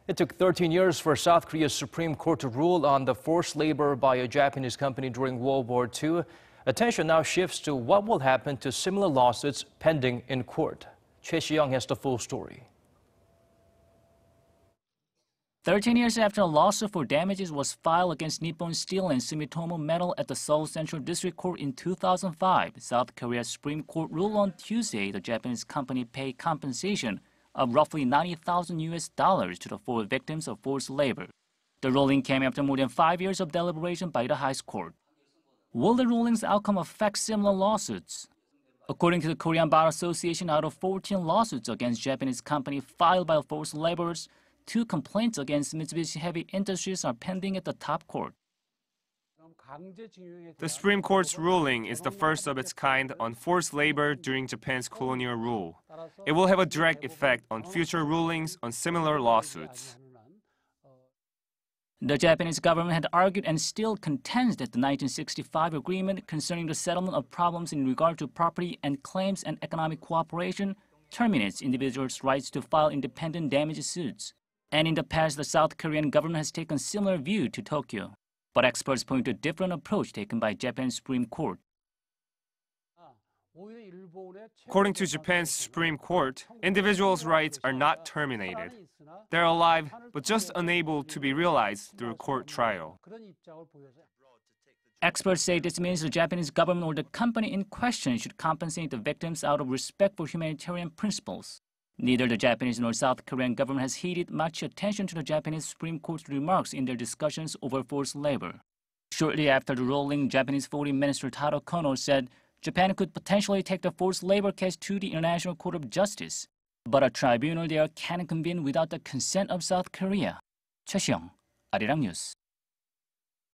It took 13 years for South Korea's Supreme Court to rule on the forced labor by a Japanese company during World War II. Attention now shifts to what will happen to similar lawsuits pending in court. Choi Si-young has the full story. 13 years after a lawsuit for damages was filed against Nippon Steel and Sumitomo Metal at the Seoul Central District Court in 2005, South Korea's Supreme Court ruled on Tuesday the Japanese company paid compensation of roughly $90,000 to the four victims of forced labor. The ruling came after more than 5 years of deliberation by the highest court. Will the ruling's outcome affect similar lawsuits? According to the Korean Bar Association, out of 14 lawsuits against Japanese company filed by forced laborers, 2 complaints against Mitsubishi Heavy Industries are pending at the top court. The Supreme Court's ruling is the first of its kind on forced labor during Japan's colonial rule. It will have a direct effect on future rulings on similar lawsuits. The Japanese government had argued and still contends that the 1965 agreement concerning the settlement of problems in regard to property and claims and economic cooperation terminates individuals' rights to file independent damage suits. And in the past, the South Korean government has taken a similar view to Tokyo. But experts point to a different approach taken by Japan's Supreme Court. According to Japan's Supreme Court, individuals' rights are not terminated. They're alive, but just unable to be realized through a court trial. Experts say this means the Japanese government or the company in question should compensate the victims out of respect for humanitarian principles. Neither the Japanese nor South Korean government has heeded much attention to the Japanese Supreme Court's remarks in their discussions over forced labor. Shortly after the ruling, Japanese Foreign Minister Taro Kono said Japan could potentially take the forced labor case to the International Court of Justice, but a tribunal there can convene without the consent of South Korea. Choi Si-young, Arirang News.